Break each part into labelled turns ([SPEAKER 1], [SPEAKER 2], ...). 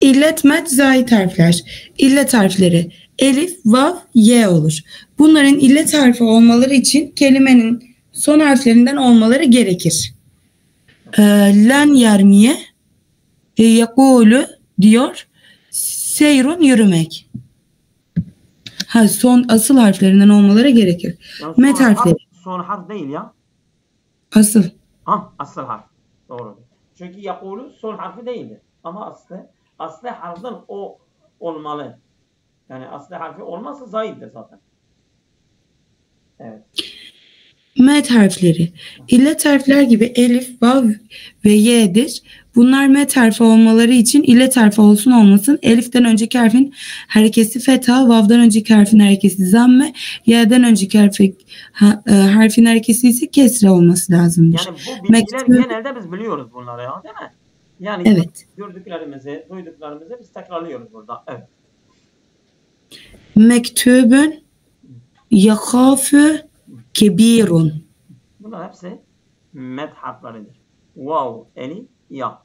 [SPEAKER 1] İllet, met, zayit harfler. İllet harfleri elif, vav, ye olur. Bunların illet harfi olmaları için kelimenin son harflerinden olmaları gerekir. Len yermiye, yekulu diyor, seyrun yürümek. Son asıl harflerinden olmaları gerekir.
[SPEAKER 2] Yani
[SPEAKER 1] Met harfleri.
[SPEAKER 2] Son harf değil ya.
[SPEAKER 1] Asıl.
[SPEAKER 2] Asıl harf. Doğru. Çünkü yakulu son harfi değildir. Ama aslı harften o olmalı. Yani aslı harfi olmazsa zayittir zaten. Evet.
[SPEAKER 1] Met harfleri. İllet harfler gibi elif, vav ve y'dir. Bunlar met harfi olmaları için illet harfi olsun olmasın. Elif'ten önceki harfin harekesi fetha, vav'dan önceki harfin harekesi zamme, y'den önceki harfin harekesi ise kesre olması lazımdır.
[SPEAKER 2] Yani bu bilgiler genelde biz biliyoruz bunları ya, değil mi? Yani
[SPEAKER 1] evet.
[SPEAKER 2] Gördüklerimizi, duyduklarımızı biz tekrarlıyoruz burada. Evet.
[SPEAKER 1] Mektubun yakhafu kebirun.
[SPEAKER 2] Bunlar hepsi met harfleridir. Vav, elif, ya.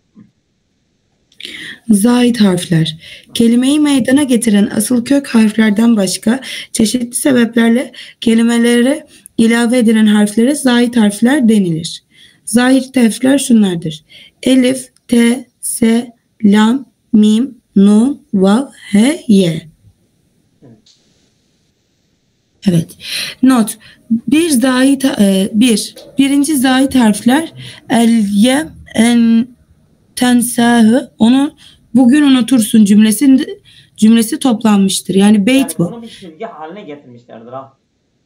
[SPEAKER 1] Zayit harfler. Kelimeyi meydana getiren asıl kök harflerden başka çeşitli sebeplerle kelimelere ilave edilen harflere zayit harfler denilir. Zayit harfler şunlardır: elif, t, s, lam, mim, nun, vav, he, ye. Evet. Not. Birinci zayit harfler el, yem, en, tensahı, onu bugün unutursun cümlesi toplanmıştır. Yani beyt
[SPEAKER 2] yani
[SPEAKER 1] bu.
[SPEAKER 2] Onu bir silgi haline getirmişlerdir ha.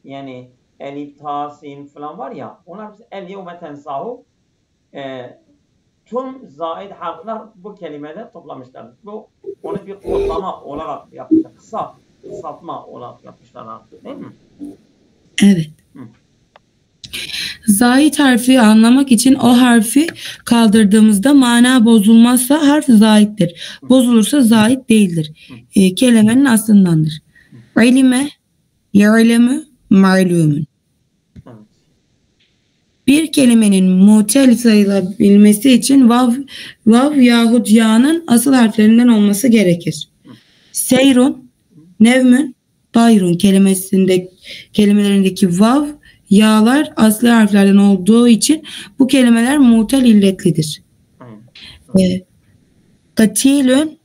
[SPEAKER 2] Yani elif, ta, sin falan var ya, onlar el yevme tensahu, tüm zayid harfler bu kelimede toplamışlardır. Bu onu bir kodlama olarak yapmışlar. Kısaltma olarak yapmışlar. Değil mi?
[SPEAKER 1] Evet. Zayit harfi anlamak için o harfi kaldırdığımızda mana bozulmazsa harf zayittir. Bozulursa zayit değildir. Kelimenin aslındandır. İlme, ya'lemu, ma'lumun. Bir kelimenin mutel sayılabilmesi için vav yahut ya'nın asıl harflerinden olması gerekir. Seyrun, nevmün, dairun kelimelerindeki vav, ya'lar asli harflerden olduğu için bu kelimeler mutel illetlidir. Katilün,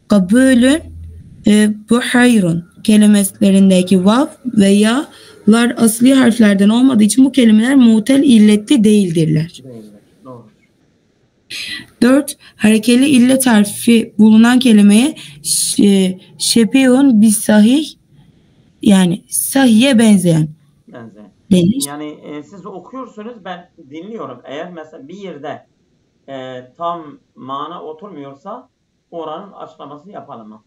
[SPEAKER 1] kabulün, buhayrun kelimelerindeki vav ve ya'lar asli harflerden olmadığı için bu kelimeler mutel illetli değildirler. 4. Harekeli illet harfi bulunan kelimeye şebihun bis sahih, yani sahiye benzeyen denir.
[SPEAKER 2] Yani siz okuyorsunuz, ben dinliyorum. Eğer mesela bir yerde tam mana oturmuyorsa oranın açıklamasını yapalım.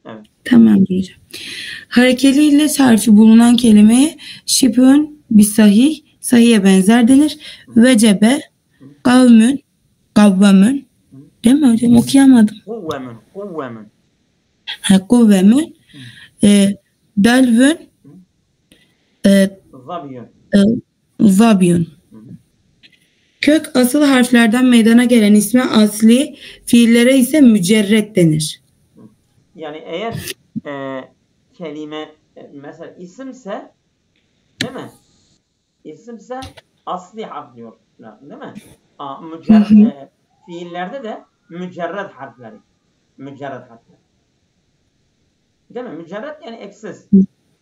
[SPEAKER 2] Evet.
[SPEAKER 1] Tamam diyeceğim. Harekeli illet harfi bulunan kelimeye şibhün bis sahih, sahiye benzer denir. Vecebe, kavmün, kavvamün, değil mi hocam? Okuyamadım.
[SPEAKER 2] Kuvvemün.
[SPEAKER 1] Kuvvemün, delvün, zabiyun. Kök asıl harflerden meydana gelen ismi asli, fiillere ise mücerret denir.
[SPEAKER 2] Yani eğer kelime mesela isimse, değil mi? İsimse asli harf diyor, değil mi? Fiillerde de mücerred harfleri. Mücerred harfler. Değil mi? Mücerred yani eksiz.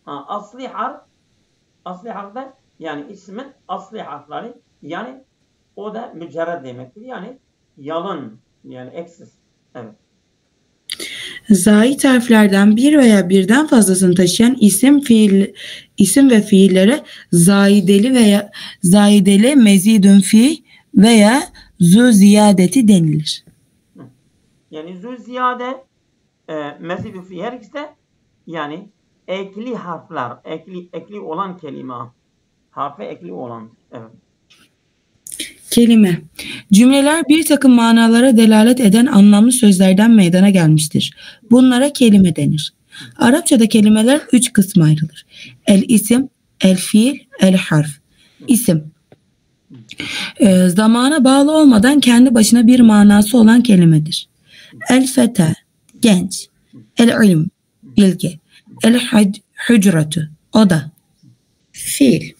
[SPEAKER 2] Asli harfler yani ismin asli harfleri, yani o da mücerred demektir. Yani yalın, yani eksiz. Evet.
[SPEAKER 1] Zayit harflerden bir veya birden fazlasını taşıyan isim ve fiillere zayideli mezidun fi veya zu ziyadeti denilir.
[SPEAKER 2] Yani zu ziyade, mezidun fi, her ikisi de yani ekli harfler, ekli olan kelime. Harfe ekli olan. Evet.
[SPEAKER 1] Kelime. Cümleler bir takım manalara delalet eden anlamlı sözlerden meydana gelmiştir. Bunlara kelime denir. Arapçada kelimeler 3 kısma ayrılır. El isim, el fiil, el harf. İsim. Zamana bağlı olmadan kendi başına bir manası olan kelimedir. El fete, genç. El-ilm, bilgi. El-hücretu, oda. Fiil.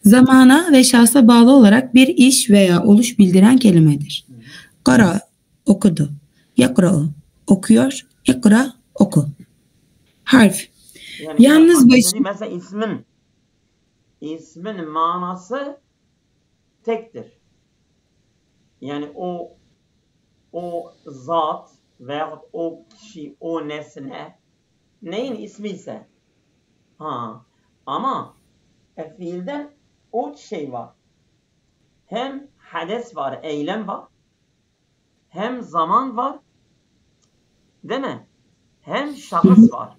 [SPEAKER 1] Zamana ve şahsa bağlı olarak bir iş veya oluş bildiren kelimedir. Kara, okudu. Yakra'u, okuyor. İkra, oku. Harf.
[SPEAKER 2] Yani
[SPEAKER 1] Yalnız başı...
[SPEAKER 2] Mesela ismin manası tektir. Yani o zat veyahut o kişi, o nesne neyin ismi ise. Ama fiilden o şey var. Hem hades var, eylem var. Hem zaman var. Değil mi? Hem şahıs var.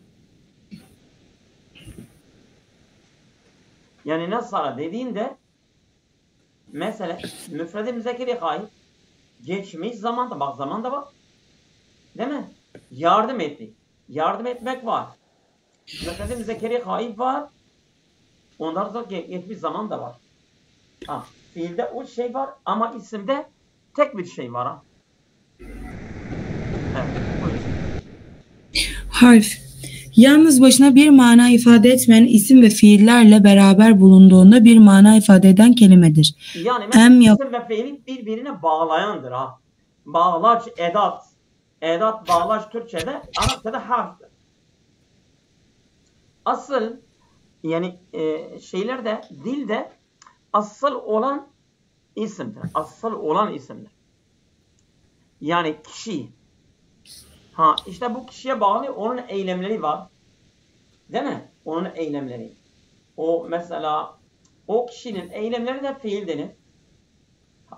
[SPEAKER 2] Yani nasıl dediğinde mesela müfredi müzekeri gayb geçmiş zamanda, bak zaman da var. Değil mi? Yardım etti. Yardım etmek var. Müfredi müzekeri gayb var. Ondan sonra geçmiş zaman da var. Fiilde o şey var ama isimde tek bir şey var. Evet, buyurun.
[SPEAKER 1] Harf. Yalnız başına bir mana ifade etmeyen isim ve fiillerle beraber bulunduğunda bir mana ifade eden kelimedir.
[SPEAKER 2] Yani mesela isim ve fiili birbirine bağlayandır. Bağlaç, edat. Edat, bağlaç Türkçe'de, Arapça'da harftir. Asıl yani şeylerde, dilde asıl olan isimdir. Asıl olan isimdir. Yani kişi. İşte bu kişiye bağlı onun eylemleri var. Değil mi? Onun eylemleri. O mesela o kişinin eylemleri de fiil denir.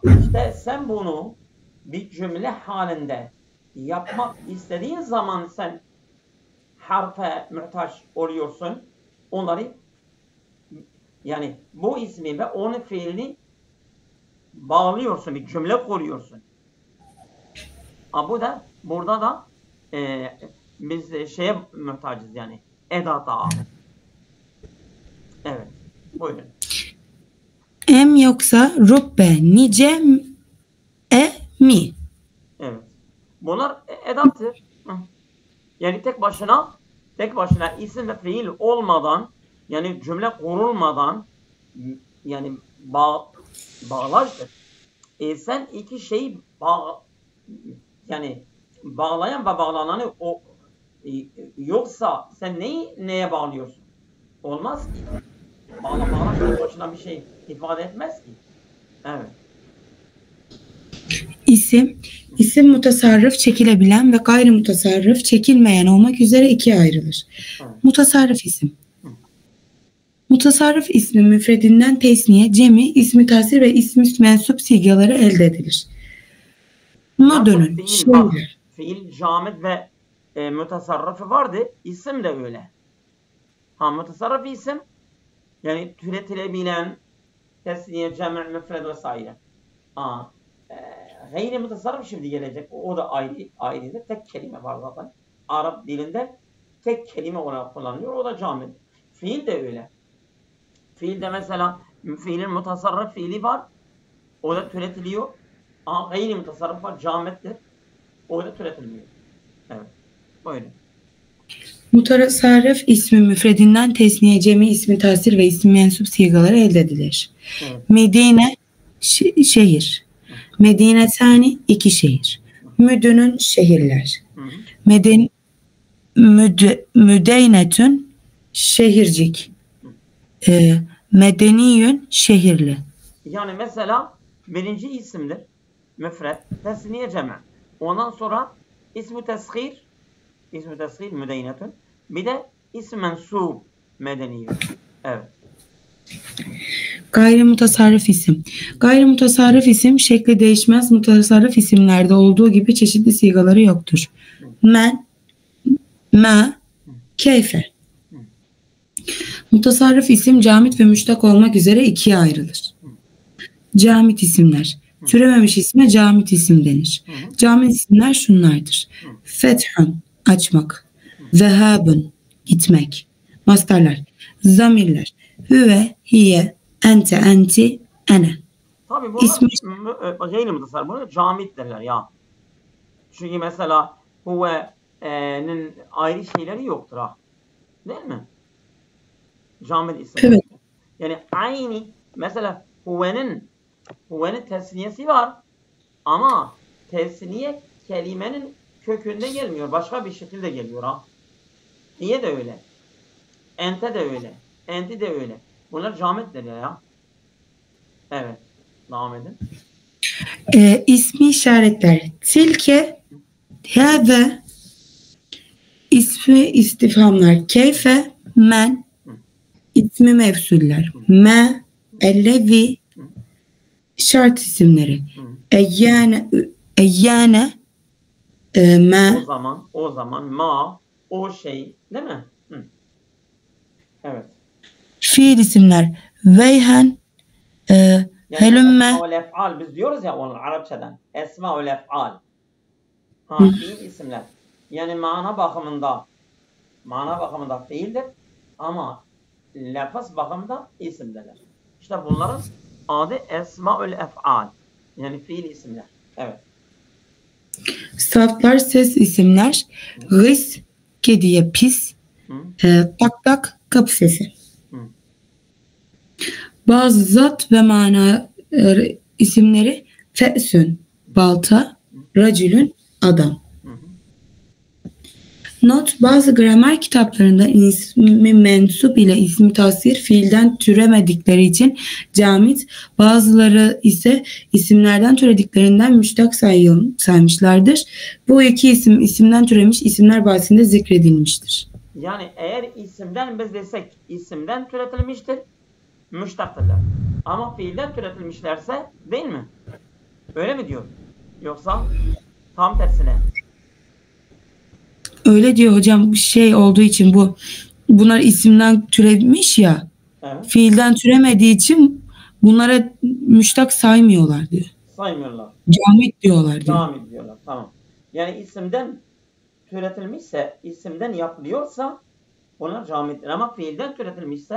[SPEAKER 2] İşte sen bunu bir cümle halinde yapmak istediğin zaman sen harfe muhtaç oluyorsun. Onları yani bu ismi ve onun fiilini bağlıyorsun. Bir cümle kuruyorsun. Bu da burada da biz şeye muhtacız yani. Edata. Evet. Buyurun.
[SPEAKER 1] Em yoksa rubbe, nice, mi.
[SPEAKER 2] Evet. Bunlar edattır. Yani tek başına isim ve fiil olmadan yani cümle kurulmadan yani bağlaçtır. Sen iki şeyi yani bağlayan ve bağlananı yoksa sen neye bağlıyorsun? Olmaz ki. Bağlaç tek başına bir şey ifade etmez ki. Evet.
[SPEAKER 1] İsim mutasarrıf çekilebilen ve gayri mutasarrıf çekilmeyen olmak üzere ikiye ayrılır. Evet. Mutasarrıf isim. Mutasarrıf ismi müfredinden tesniye, cemi, ismi tasir ve ismi mensup sigaları elde edilir. Buna dönün.
[SPEAKER 2] Fiil camid ve mutasarrıfı vardı. İsim de öyle. Mutasarrıf isim yani türetilebilen tesniye, cemi, müfred vesaire. Gayri mutasarrıf şimdi gelecek. O da ayrıdır. Tek kelime var zaten. Arap dilinde tek kelime olarak kullanılıyor. O da camid. Fiil de öyle. Fiil de mesela fiilin mutasarrıf fiili var. O da türetiliyor. Gayri mutasarrıf var. Camiddir. O da türetilmiyor. Evet. Buyurun.
[SPEAKER 1] Mutasarrıf ismi müfredinden tesniye, cemi, ismi tasir ve ismi mensup sigaları elde edilir. Evet. Medine şehir. Medine sani iki şehir. Müdünün şehirler. Müdeynetün şehircik. Medeniyün şehirli.
[SPEAKER 2] Yani mesela birinci isimdir. Müfred. Tesniye cemi. Ondan sonra ismi teshir müdeynetün. Bir de ismi mensub medeniyün. Evet.
[SPEAKER 1] Gayri mutasarrıf isim. Gayri mutasarrıf isim şekli değişmez mutasarrıf isimlerde olduğu gibi çeşitli sigaları yoktur. Men, ma, keyfe. Mutasarrıf isim camit ve müştak olmak üzere ikiye ayrılır. Camit isimler. Türememiş isme camit isim denir. Camit isimler şunlardır. Fethun, açmak. Zehabun, gitmek. Mastarlar. Zamirler. Hüve, hiye, ente, enti, ene.
[SPEAKER 2] Tabii bunlar gayri mutasarrıf. Bunlar camit derler ya. Çünkü mesela huve ayrı şeyleri yoktur ha. Değil mi? Camid isimler.
[SPEAKER 1] Evet.
[SPEAKER 2] Yani aynı mesela huvenin tesniyesi var ama tesniye kelimenin kökünde gelmiyor. Başka bir şekilde geliyor ha. Niye de öyle? Ente de öyle. Enti de öyle. Bunlar camitler ya. Evet. Devam edin.
[SPEAKER 1] İsmi işaretler. Tilke, hâve, ismi istifhamlar. Keyfe, men, ismi mevsuller. Me, ellevi, şart isimleri. Eyyâne, me,
[SPEAKER 2] O zaman ma, o şey, değil mi? Hı. Evet.
[SPEAKER 1] fiil isimler. Veyhen,
[SPEAKER 2] Yani
[SPEAKER 1] helümme,
[SPEAKER 2] esma-ül ef'al biz diyoruz ya onun Arapçadan. Esma-ül ef'al. Ha, fiil isimler. Yani mana bakımında fiildir ama lafız bakımında isimdirler. İşte bunların adı esma-ül ef'al. Yani fiil isimler. Evet.
[SPEAKER 1] sıfatlar ses isimler. Gıs, kediye pis. Tak tak, kapı sesi. Bazı zat ve mana isimleri fe'sün, balta, racülün, adam. Not, bazı gramer kitaplarında ismi mensup ile ismi tasir fiilden türemedikleri için camit, bazıları ise isimlerden türediklerinden müştak saymışlardır. Bu iki isim isimden türemiş isimler bahsinde zikredilmiştir.
[SPEAKER 2] Yani eğer isimden biz desek isimden türetilmiştir, müştaktırlar. Ama fiilden türetilmişlerse değil mi? Öyle mi diyor? Yoksa tam tersine.
[SPEAKER 1] Öyle diyor hocam, şey olduğu için bunlar isimden türemiş ya.
[SPEAKER 2] Evet.
[SPEAKER 1] Fiilden türemediği için bunlara müştak saymıyorlar diyor.
[SPEAKER 2] Saymıyorlar.
[SPEAKER 1] Camit diyorlar diyor.
[SPEAKER 2] Camit diyorlar. Tamam. Yani isimden türetilmişse, isimden yapılıyorsa bunlar camittir. Ama fiilden türetilmişse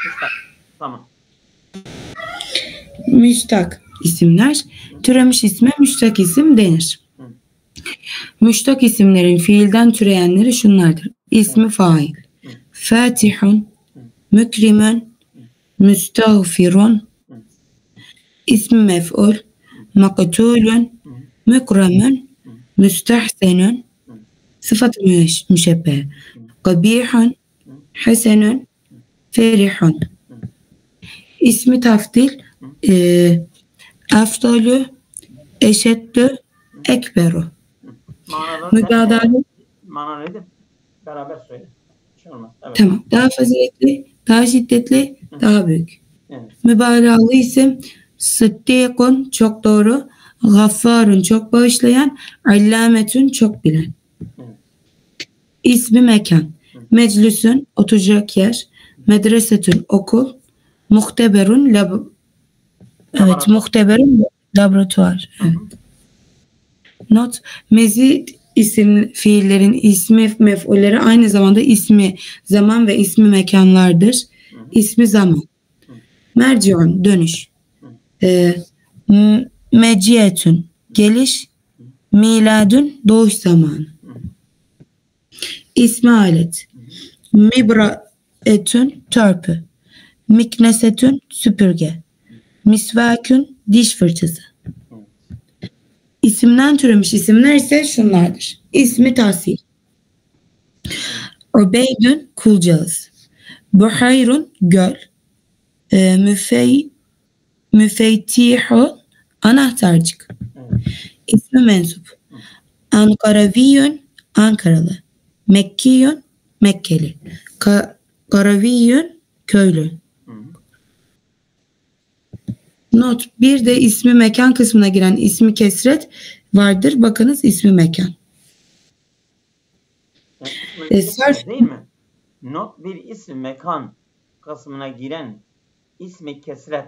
[SPEAKER 2] müştak. Tamam.
[SPEAKER 1] Müştak isimler, türemiş isme müştak isim denir. Müştak isimlerin fiilden türeyenleri şunlardır. İsmi fail, fatihun, mükrimun, müstağfirun, ismi mef'ul, maktulun, mükremun, müstahsenun, sıfat-ı müşebbe, kabihun, hasenun, ferihun. İsmi tafdil, afdalü, eşeddü, ekberu. Mübadale.
[SPEAKER 2] Manaları beraber söyle. Şey olmaz. Evet.
[SPEAKER 1] Tamam. Daha faziletli, daha şiddetli, daha büyük.
[SPEAKER 2] Evet.
[SPEAKER 1] Mübalağalı isim sıddîkun, çok doğru, gaffarun, çok bağışlayan, allametün, çok bilen.
[SPEAKER 2] Evet.
[SPEAKER 1] İsmi mekan. Meclisün, oturacak yer. Medresetün, okul. Muhteberun, muhteberun, laboratuvar. Evet. Not, mezid isim fiillerin ismi mef'ulleri aynı zamanda ismi zaman ve ismi mekanlardır. İsmi zaman. Merciun, dönüş. Meciyetün, geliş. Miladün, doğuş zamanı. İsmi alet. Mibraetün, törpü. Miknesetün, süpürge. Misvakün, diş fırçası. İsimden türemiş isimler ise şunlardır. İsmi tahsil. Ubeydün, kulcağız. Buhayrun, göl. Müfeytihun, anahtarcık. İsmi mensup. Ankaraviyun, Ankaralı. Mekkiyun, Mekkeli. Karaviyun, köylü. Not, bir de ismi mekan kısmına giren ismi kesret vardır. Bakınız, ismi mekan.
[SPEAKER 2] Değil mi? Not, bir isim mekan kısmına giren ismi kesret.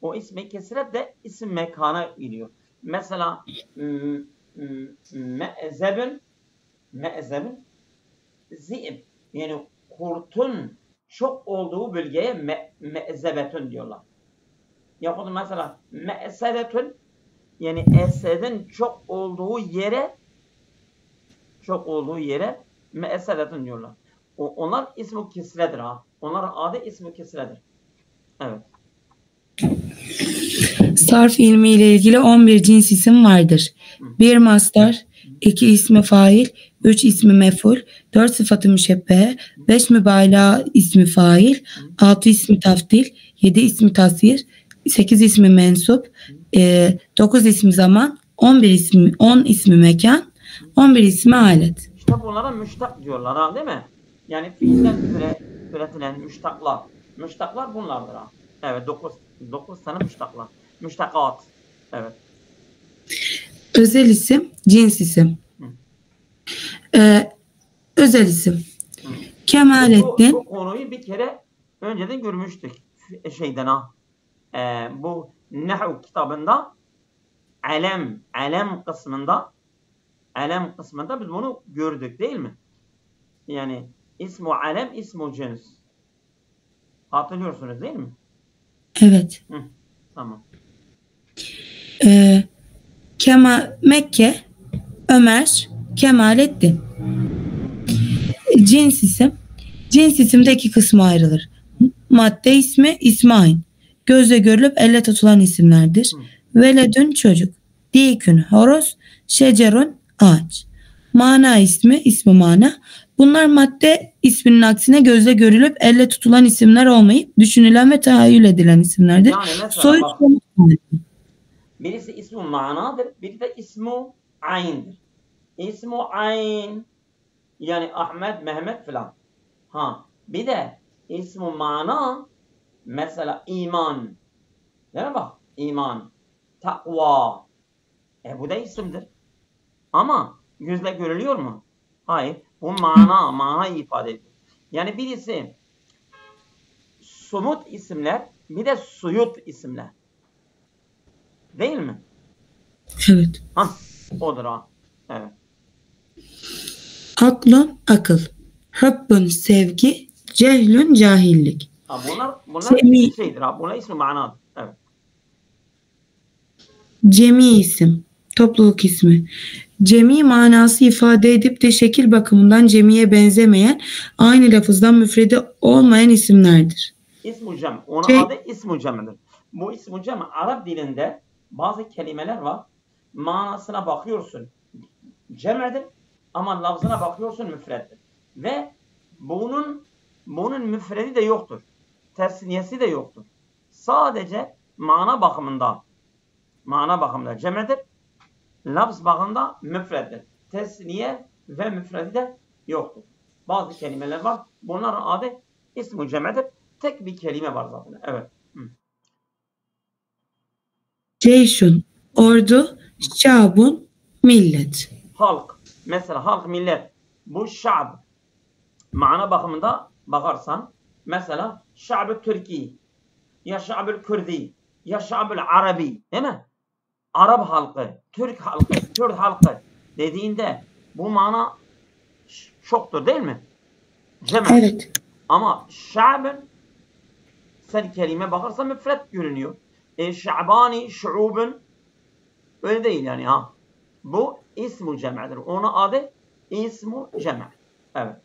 [SPEAKER 2] O ismi kesret de isim mekana giriyor. Mesela me'zebün zi'b, yani kurtun çok olduğu bölgeye me'zebetün diyorlar. Yahut mesela me'sedetün, yani esedin çok olduğu yere çok olduğu yere me'eseletun diyorlar. Onlar ismi kisredir ha. Onların adı ismi kisredir. Evet.
[SPEAKER 1] Sarf ilmi ile ilgili 11 cins isim vardır. 1 mastar, 2 ismi fail, 3 ismi mef'ul, 4 sıfatı müşebbehe, 5 mübalağa ismi fail, 6 ismi tafdil, 7 ismi tasir, 8 ismi mensup, 9 ismi zaman, 10 ismi mekan, 11 ismi alet.
[SPEAKER 2] İşte bunlara müştak diyorlar ha, değil mi? Yani fiilden türetilen müştaklar. Müştaklar bunlardır ha. Evet, 9 tane müştaklar. Müştakat. Evet.
[SPEAKER 1] Özel isim, cins isim. Özel isim. Kemalettin.
[SPEAKER 2] Bu konuyu bir kere önceden görmüştük. Şeyden ha. Bu Nehu kitabında alem kısmında biz bunu gördük, değil mi? Yani ismu alem, ismu cins. Hatırlıyorsunuz değil mi?
[SPEAKER 1] Evet.
[SPEAKER 2] Tamam.
[SPEAKER 1] Mekke, Ömer, Kemalettin. Cins isim. Cins isimde iki kısma ayrılır. Madde ismi, ismi ayn. Gözle görülüp elle tutulan isimlerdir. Veledün çocuk. Dikün horoz. Şecerun ağaç. Mana ismi, ismi mana. Bunlar madde isminin aksine gözle görülüp elle tutulan isimler olmayıp düşünülen ve tahayyül edilen isimlerdir.
[SPEAKER 2] Yani mesela
[SPEAKER 1] Soyut
[SPEAKER 2] birisi ismu manadır, biri de ismu ayn'dir. İsmu ayn yani Ahmet, Mehmet filan. Ha, bir de ismu mana mesela iman. Değil mi bak? İman, takva. Bu da isimdir. Ama gözle görülüyor mu? Hayır. Bu mana ifade ediyor. Yani birisi somut isimler, bir de suyut isimler. Değil mi?
[SPEAKER 1] Evet.
[SPEAKER 2] Odur ha. Evet.
[SPEAKER 1] Aklın akıl. Hübbün sevgi. Cehlün cahillik.
[SPEAKER 2] Bunlar şeydir ha. Bunlar ismi manadır. Evet.
[SPEAKER 1] Cemi isim. Topluluk ismi. Cemi manası ifade edip de şekil bakımından cemiye benzemeyen, aynı lafızdan müfredi olmayan isimlerdir.
[SPEAKER 2] İsmu cem. Onun adı ismu cem'dir. Bu ismu cem Arap dilinde bazı kelimeler var. Manasına bakıyorsun cem'dir ama lafzına bakıyorsun müfreddir. Ve bunun müfredi de yoktur. Tesniyesi de yoktur. Sadece mana bakımında cem'dir. Lafz bakımında müfreddir. Tesniye ve müfredi de yoktur. Bazı kelimeler var. Bunların adı ismu cem'dir. Tek bir kelime var zaten. Evet.
[SPEAKER 1] Ceyşun, ordu, şabun, millet.
[SPEAKER 2] Halk. Mesela halk, millet. Bu şa'b. Mana bakımında bakarsan mesela şa'b-ı Türki ya şa'b-ı Kürdi ya şa'b-ı Arabi, değil mi? Arap halkı, Türk halkı, Kürt halkı dediğinde bu mana çoktur, değil mi? Cem'e.
[SPEAKER 1] Evet.
[SPEAKER 2] Ama şa'bın sen kelime bakarsan müfred görünüyor. Şa'bani, şu'ubun öyle değil yani ha. Bu ismu cem'dir. Onun adı ismu cem'. Evet.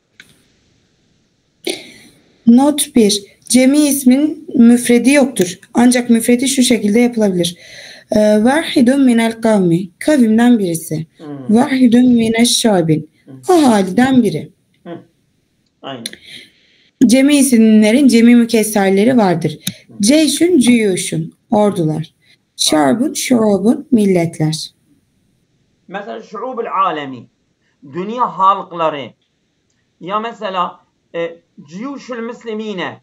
[SPEAKER 1] Not 1. Cemi ismin müfredi yoktur. Ancak müfredi şu şekilde yapılabilir. Vahidun minel kavmi. Kavimden birisi. Vahidun minel şabin. Ahaliden biri.
[SPEAKER 2] Aynen.
[SPEAKER 1] Cemi isimlerin cemi mükesserleri vardır. Ceyşun, cüyuşun. Ordular. Şarbun, şurubun. Milletler.
[SPEAKER 2] Mesela şu'ub-ül alemi. Dünya halkları. Ya mesela ciyuşul müslimine.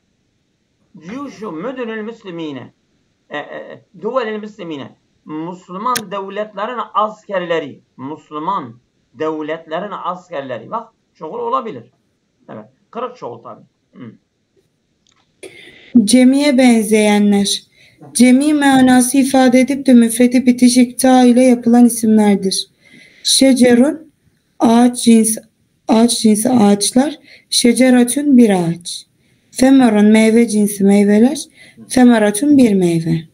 [SPEAKER 2] Ciyuşu müdünül müslimine. Duvelil müslimine. Müslüman devletlerin askerleri. Müslüman devletlerin askerleri. Bak çoğul olabilir. Evet. Kırık çoğul tabii.
[SPEAKER 1] Cemiye benzeyenler. Cemi manası ifade edip de müfredi bitişik ta ile yapılan isimlerdir. Şecerun, ağaç cinsi ağaçlar. Şeceratun bir ağaç. Femerun meyve cinsi meyveler. Femeratun bir meyve.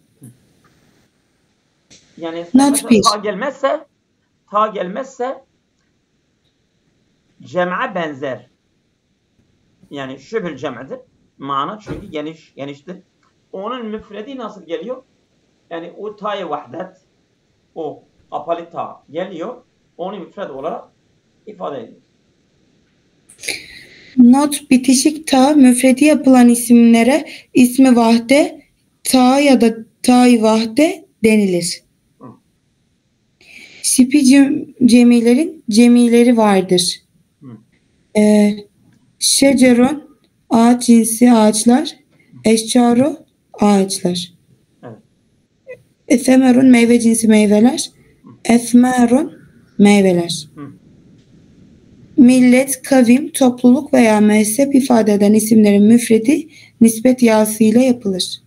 [SPEAKER 2] Yani
[SPEAKER 1] Not 1.
[SPEAKER 2] ta gelmezse cem'e benzer. Yani şübhül cem'dir. Mana çünkü geniştir. Onun müfredi nasıl geliyor? Yani o ta'yı vahdet, o kapalı ta geliyor. Onu müfred olarak ifade ediyor.
[SPEAKER 1] Not bitişik ta müfredi yapılan isimlere ismi vahde, ta ya da ta-i vahde denilir. Şipi cemilerin cemileri vardır. Şecerun ağaç cinsi ağaçlar, eşcaru ağaçlar.
[SPEAKER 2] Evet.
[SPEAKER 1] Efemerun meyve cinsi meyveler, efmerun meyveler. Millet, kavim, topluluk veya mezhep ifade eden isimlerin müfredi nispet yasıyla yapılır.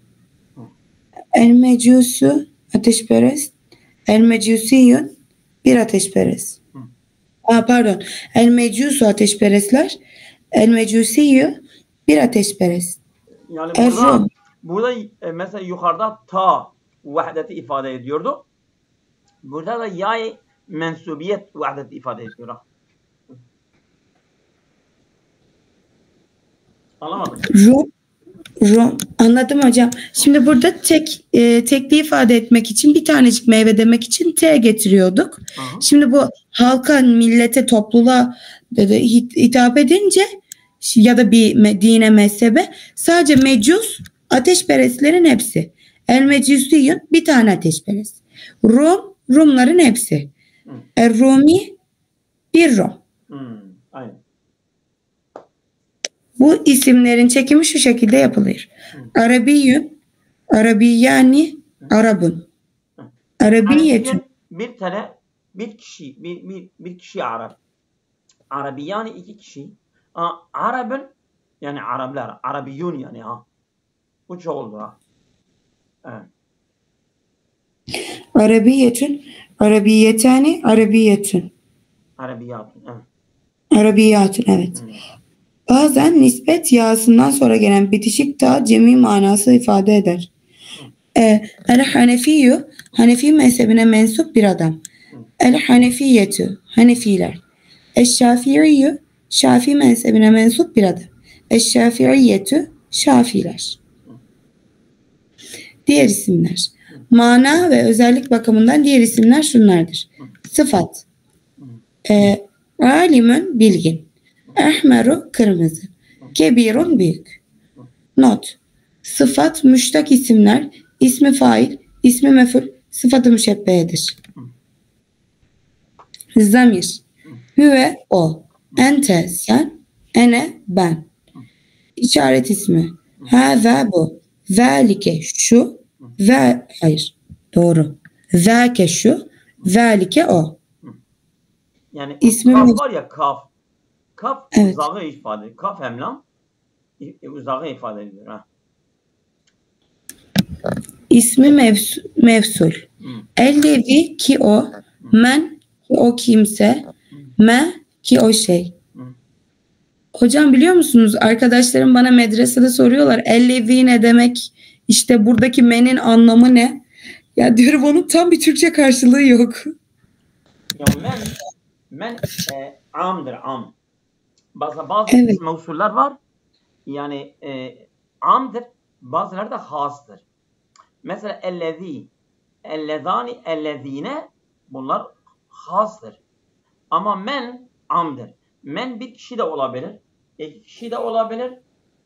[SPEAKER 1] El-Mecusu ateşperest, El-Mecusiyyun bir ateşperest. Pardon. El-Mecusu ateşperestler, El-Mecusiyyü bir ateşperest.
[SPEAKER 2] Yani
[SPEAKER 1] Errum.
[SPEAKER 2] burada mesela yukarıda ta vahdeti ifade ediyordu. Burada da yay mensubiyet vahdeti ifade ediyor. Anlamadım.
[SPEAKER 1] Rum. Anladım hocam. Şimdi burada tekliği ifade etmek için bir tanecik meyve demek için T getiriyorduk.
[SPEAKER 2] Aha.
[SPEAKER 1] Şimdi bu halka, millete, topluluğa hitap edince ya da bir dine, mezhebe sadece mecus ateşperestlerin hepsi. El mecusiyyun bir tane ateşperest. Rumların hepsi. Rumi bir Rum.
[SPEAKER 2] Aynen.
[SPEAKER 1] Bu isimlerin çekimi şu şekilde yapılır. Arabiyyun, Arabiyyani, Arabun. Arabiyyetun.
[SPEAKER 2] Bir kişi Arap. Arabiyyani iki kişi. Arabın yani Araplar. Arabiyyun yani ha. Bu çok oldu ha. Evet.
[SPEAKER 1] Arabiyyetun, Arabiyyetani, Arabiyyetun.
[SPEAKER 2] Arabiyyatun. Evet.
[SPEAKER 1] Arabiyyatun evet. Bazen nispet yağsından sonra gelen bitişik ta cemi manası ifade eder. El-Hanefiyyü, Hanefi mezhebine mensup bir adam. El-Hanefiyetü, Hanefiler. Eş-Şafi'iyyü, Şafii mezhebine mensup bir adam. Eş-Şafi'iyyetü, Şafiler. Diğer isimler. Mana ve özellik bakımından diğer isimler şunlardır. Sıfat. Alimun bilgin. Ehmeru kırmızı. Kebirun büyük. Not. Sıfat müştak isimler, ismi fail, ismi mef'ul, sıfatı müşebbehedir. Zamir. Hüve o. Ente sen. Ene ben. İşaret ismi. Hâzâ bu. Zâlike şu. Hayır. Doğru. Zâke şu. Zâlike o.
[SPEAKER 2] Yani
[SPEAKER 1] İsmi
[SPEAKER 2] kaf var ya kaf. Kaf
[SPEAKER 1] evet.
[SPEAKER 2] Uzağı ifade ediyor. Kaf hemlam uzağı ifade ediyor. Ha.
[SPEAKER 1] İsmi mevsul. Ellevi ki o. Men ki o kimse. Me ki o şey. Hocam biliyor musunuz? Arkadaşlarım bana medresede soruyorlar. Ellevi ne demek? İşte buradaki men'in anlamı ne? Ya diyorum onun tam bir Türkçe karşılığı yok.
[SPEAKER 2] Ya men amdır am. Bazı
[SPEAKER 1] evet.
[SPEAKER 2] isim mevsuller var. Yani amdır. Bazıları da hastır. Mesela ellezî, ellezâni, ellezîne bunlar hastır. Ama men amdır. Men bir kişi de olabilir. İki kişi de olabilir.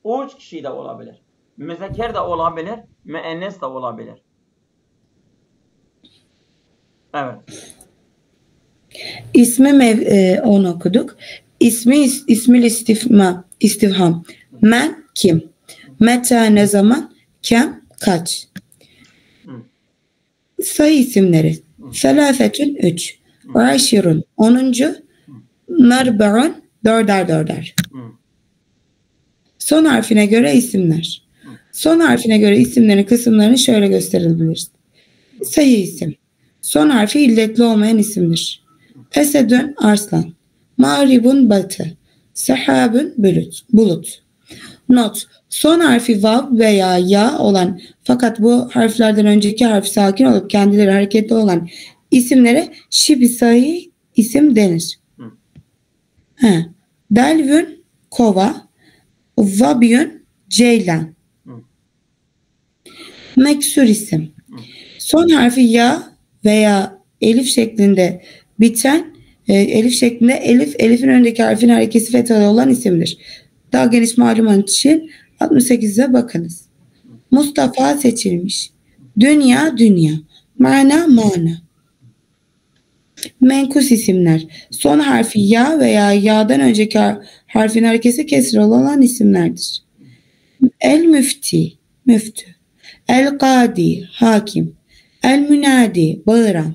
[SPEAKER 2] Üç kişi de olabilir. Müzekker de olabilir. Müennes de olabilir. Evet.
[SPEAKER 1] İsmi onu okuduk. İsmil istifham. Men kim? Meta ne zaman? Kem kaç? Sayı isimleri. Selafetün 3. Aşirun 10. Narbe'un dörder. Son harfine göre isimler. Son harfine göre isimlerin kısımlarını şöyle gösterebiliriz. Sayı isim. Son harfi illetli olmayan isimdir. Esedün arslan. Mağribun batı. Sahabun bulut. Not. Son harfi vav veya ya olan fakat bu harflerden önceki harf sakin olup kendileri hareketli olan isimlere şibi sayı isim denir. Delvün kova, Zabyün ceylan. Meksur isim. Son harfi ya veya elif şeklinde biten elif şeklinde elifin önündeki harfin harekesi fethalı olan isimdir. Daha geniş malumat için 68'e bakınız. Mustafa seçilmiş. Dünya dünya. Mana mana. Menkus isimler. Son harfi ya veya ya'dan önceki harfin harekesi kesralı olan isimlerdir. El müfti müftü. El kadi hakim. El münadi bağıran.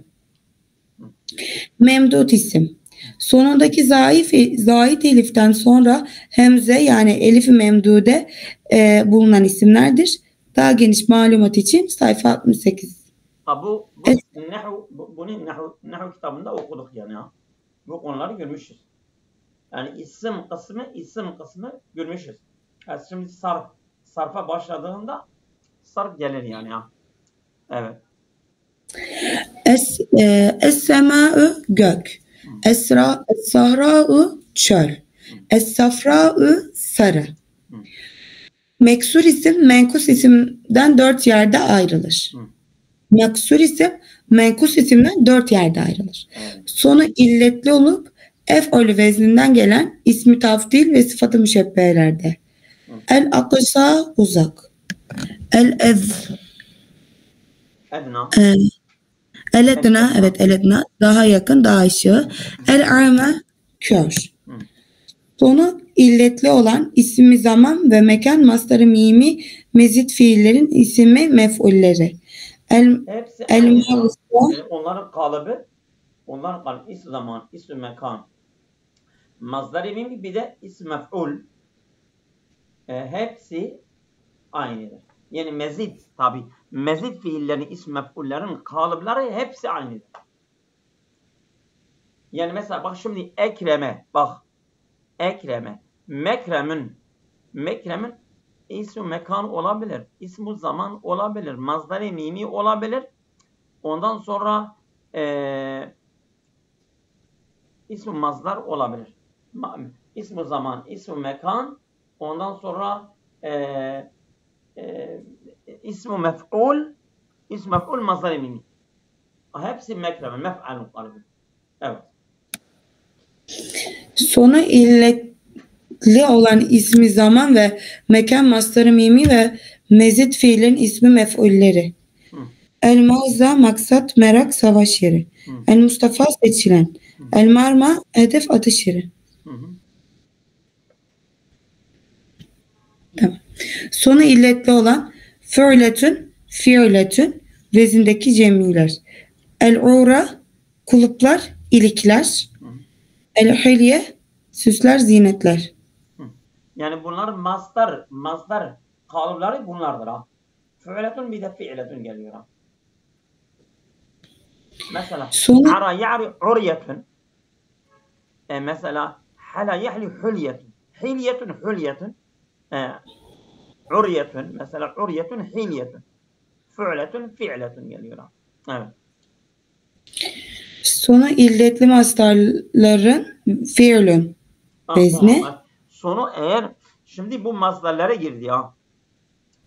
[SPEAKER 1] Memdut isim. Sonundaki zayit eliften sonra hemze yani elif-i memdude bulunan isimlerdir. Daha geniş malumat için sayfa 68.
[SPEAKER 2] Bu bunu Nahu kitabında okuduk yani ha. Bu konuları görmüşüz. Yani isim kısmı görmüşüz. Yani şimdi sarfa başladığında sarf gelir yani ha. Evet.
[SPEAKER 1] Es-semâ'ü gök. Es-sahrâ'ü çöl. Es-safrâ'ü sarı. Meksur isim menkus isimden 4 yerde ayrılır. Meksur isim menkus isimden 4 yerde ayrılır. Sonu illetli olup ef'olü vezninden gelen ismi tafdil ve sıfatı müşebbehelerde. El-akısa uzak. El-ez
[SPEAKER 2] Edna.
[SPEAKER 1] El-edna evet el-edna daha yakın daha aşağı. El-arme kör. Sonu illetli olan ismi zaman ve mekan mastarı mimi mezit fiillerin ismi mef'ulleri.
[SPEAKER 2] Hepsi onların kalıbı ism zaman, ism mekan. Mazdar-ı mimi bir de ism mef'ul. Hepsi aynıdır. Yani mezit fiillerin ism mef'ullerin kalıpları hepsi aynıdır. Yani mesela bak şimdi ekreme mekremin ism mekan olabilir, ism zaman olabilir, mazdar-ı mimi olabilir. Ondan sonra ism mazdar olabilir. İsm zaman, ism mekan, ondan sonra ism mef'ul mazdar-ı mimi. Hepsi mekremin, mef'alun kalıbı. Evet.
[SPEAKER 1] Sonu illetli olan ismi zaman ve mekan mastarı mimi ve mezit fiilin ismi mef'ulleri. El mağza maksat merak savaş yeri. El Mustafa seçilen. El marma hedef atış yeri. Tamam. Sonu illetli olan fiiletün vezindeki cemiler. El ura kuluplar ilikler. El hilye süsler zinetler.
[SPEAKER 2] Yani bunlar mastar kalıpları bunlardır ha. Fiiletün bir de fiiletün geliyor ha. Mesela ara ya'ri uryetun. Mesela hala yahli hulyetun. Hilyetun. Uryetun. Mesela uryetun hilyetun. Fi'letun geliyor ha. Evet.
[SPEAKER 1] Sonu illetli mastarların fiilün vezni.
[SPEAKER 2] Sonu eğer şimdi bu mastarlara girdi ya.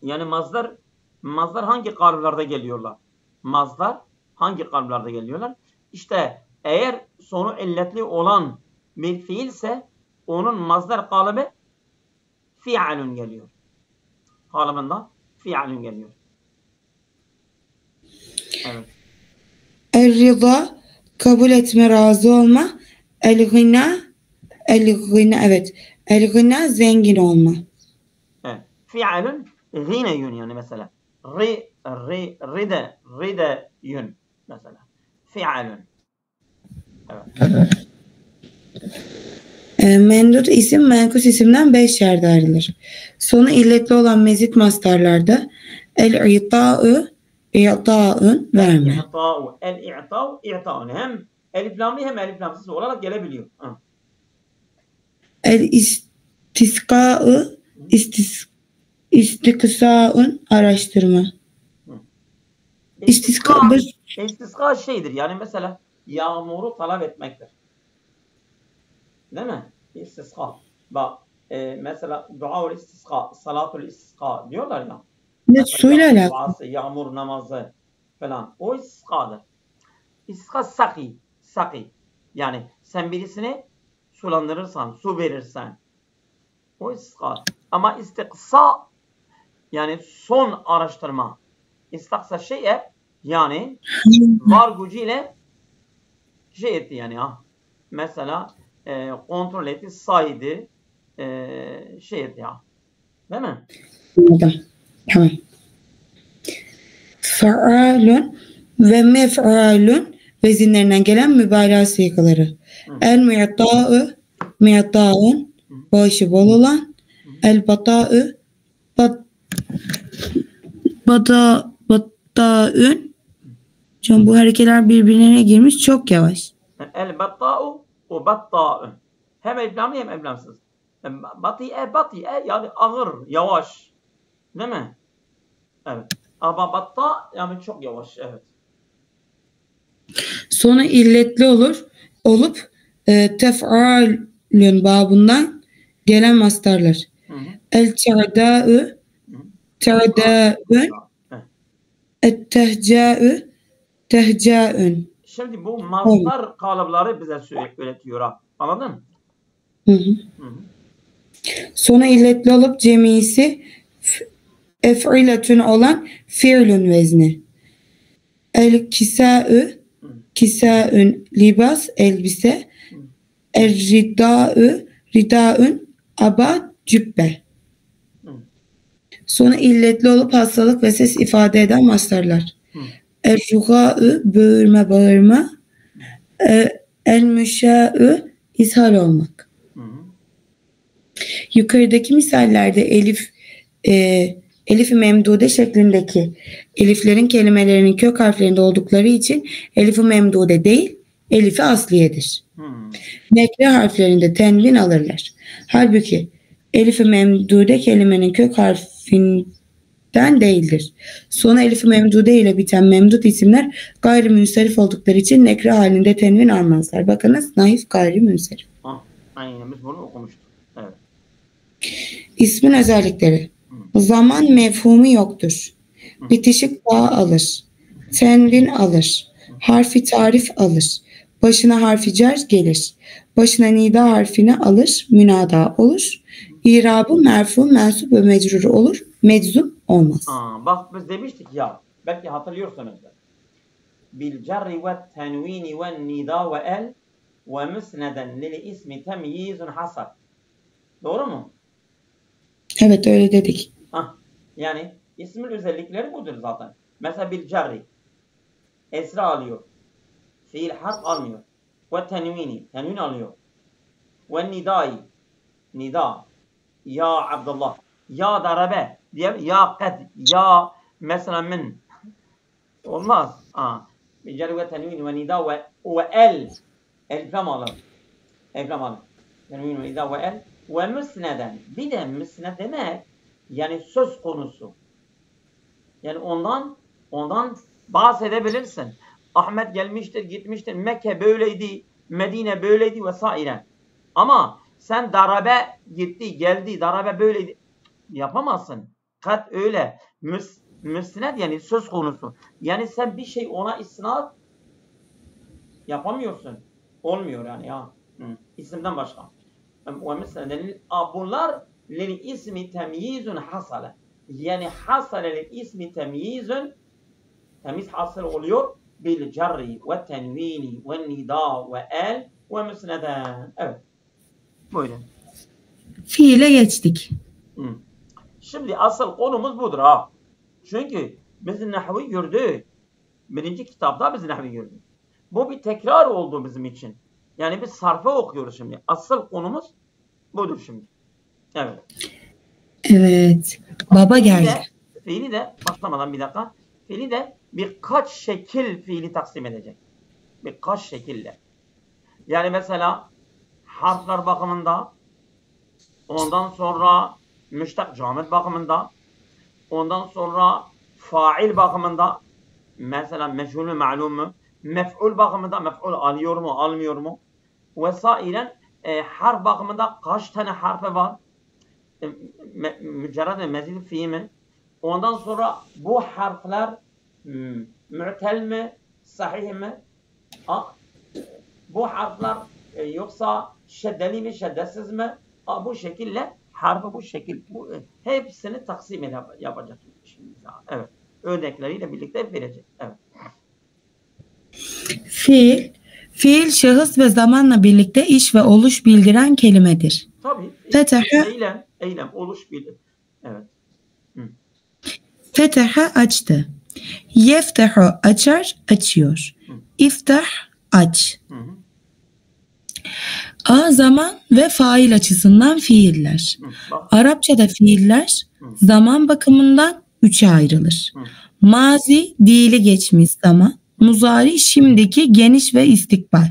[SPEAKER 2] Yani mastar hangi kalıplarda geliyorlar? Mastar hangi kalıplarda geliyorlar? İşte eğer sonu illetli olan bir fiilse onun mastar kalıbı fi'alun geliyor. Kalıbında fi'alun geliyor. Evet.
[SPEAKER 1] El-rıza kabul etme, razı olma. El-gına evet. El-gına zengin olma.
[SPEAKER 2] Evet. Fi'alun ghineyun yani mesela. Rideyun mesela. Fi'alun. Evet.
[SPEAKER 1] Mendut isim menkus isimden 5 yerde ayrılır. Sonu illetli olan mezit mastarlarda el-i'ta'ı i'ta'ın verme.
[SPEAKER 2] El-i'ta'u i'ta'un hem eliflamlı hem eliflamsız olarak gelebiliyor.
[SPEAKER 1] El-istiska'ı istiksaun araştırma.
[SPEAKER 2] İstiska şeydir yani mesela yağmuru talep etmektir. Değil mi? İstisqa. Bak mesela dua-ül istisqa, salatul istisqa diyorlar ya.
[SPEAKER 1] Evet,
[SPEAKER 2] Mesela
[SPEAKER 1] suyla
[SPEAKER 2] yağmur
[SPEAKER 1] alakalı.
[SPEAKER 2] duası, yağmur namazı falan. O istisqadır. İstisqa saki. Saki. Yani sen birisini sulandırırsan, su verirsen. O istisqa. Ama istiksa yani son araştırma. İstaksa şeye yani var gücüyle şey etti yani ha. Mesela kontrol etti, saydı, şey etti ya. Değil mi?
[SPEAKER 1] Anladım. Tamam. Faalun ve mef'alun vezinlerinden gelen mübalağa sigaları. El mi'ta'ı, mi'ta'un, bağışı bol olan. El bata'ı, bat, bata'ün. Canım bu hareketler birbirine girmiş, çok yavaş.
[SPEAKER 2] El batta'u o batta'un. Hem eblamlı hem eblamsız. Bati'e yani ağır, yavaş. Değil mi? Evet. Ama batta yani çok yavaş. Evet.
[SPEAKER 1] Sonu illetli olup tef'alün babından gelen mastarlar. El te'dâ'ü, te'dâ'ün, et-tehcâ'ü, tehcâ'ün.
[SPEAKER 2] Şimdi bu mastar kalıpları bize öğretiyor ha. Anladın?
[SPEAKER 1] Hı hı. Sonu illetli olup cemisi ef'iletün olan fiilün vezni. El kisâ'ü, kisâ'ün libas, elbise. El ridâ'ü, ridâ'ün aba, cübbe. Sonu illetli olup hastalık ve ses ifade eden mastarlar. El rugâ'ü, böğürme, bağırma. El müşâ'ü, ishal olmak. Yukarıdaki misallerde elif-i memdude şeklindeki eliflerin kelimelerinin kök harflerinde oldukları için elif-i memdude değil, elif-i asliyedir. Nekre harflerinde tenvin alırlar. Halbuki elif-i memdude kelimenin kök harfinden değildir. Sonu elif-i memdude ile biten memdud isimler gayrimünsarif oldukları için nekre halinde tenvin almazlar. Bakınız naif gayrimünsarif.
[SPEAKER 2] Aynen biz bunu okumuştuk. Evet.
[SPEAKER 1] İsmin özellikleri. Zaman mefhumu yoktur. Bitişik bağ alır. Tenvin alır. Harfi tarif alır. Başına harfi cer gelir. Başına nida harfini alır. Münada olur. İrabı merfu, mensup ve mecrur olur. Meczum olmaz.
[SPEAKER 2] Bak biz demiştik ya. Belki hatırlıyorsunuz da. Bil cerri ve tenvini ve nida ve el ve müsneden lil ismi temyizun hasar. Doğru mu?
[SPEAKER 1] Evet öyle dedik.
[SPEAKER 2] Yani ismin özellikleri budur zaten. Mesela bil cerri. Esra alıyor. Fiil harf almıyor. Ve tenvini. Tenvin alıyor. Ve nidai. Nida. Ya Abdullah. Ya darabe. Ya kad. Ya mesela min. Olmaz. Bil cerri ve tenvini ve nida ve el. Elflam alır. Elflam alır. Tenvin ve nida ve el. Ve müsneden. Bir de müsned demek yani söz konusu. Yani ondan bahsedebilirsin. Ahmet gelmiştir, gitmiştir. Mekke böyleydi, Medine böyleydi vesaire. Ama sen darabe gitti, geldi, darabe böyleydi. Yapamazsın. Kat öyle. Müsned yani söz konusu. Yani sen bir şey ona isnat yapamıyorsun. Olmuyor yani ya. İsimden başka. Ve müsneden bunlar lil ismi temyizun hasale. Yani hasale lil ismi temyizun temiz hasıl oluyor bil cerri ve tenvini ve nida ve el ve müsneden. Evet. Buyurun.
[SPEAKER 1] Fiile geçtik.
[SPEAKER 2] Şimdi asıl konumuz budur ha. Çünkü biz nahvi gördük. Birinci kitapta biz nahvi gördük. Bu bir tekrar oldu bizim için. Yani biz sarfı okuyoruz şimdi. Asıl konumuz budur şimdi. Evet.
[SPEAKER 1] Evet. Baba geldi.
[SPEAKER 2] Fiili de başlamadan bir dakika. Fiili de birkaç şekil fiili taksim edecek. Birkaç şekille. Yani mesela harfler bakımında, ondan sonra müştak camit bakımında, ondan sonra fail bakımında, mesela meşhul mü ma'lum mu, mef'ul bakımında mef'ul alıyor mu almıyor mu vesairen harf bakımında kaç tane harfi var? Mücerred ve mezid fi mi? Ondan sonra bu harfler mu'tel mi? Sahih mi? Bu harfler yoksa şeddeli mi? Şeddetsiz mi? Bu şekilde harfi bu şekil. Hepsini taksim yapacak. Şimdi, evet. Örnekleriyle birlikte verecek. Evet.
[SPEAKER 1] Fiil şahıs ve zamanla birlikte iş ve oluş bildiren kelimedir.
[SPEAKER 2] Tabii. Eylem, oluş bildirir. Evet.
[SPEAKER 1] Feteha açtı. Yeftehu açar, açıyor. İftah aç. Zaman ve fail açısından fiiller. Arapçada fiiller zaman bakımından üçe ayrılır. Mazi, dili geçmiş zaman. Muzari, şimdiki, geniş ve istikbal.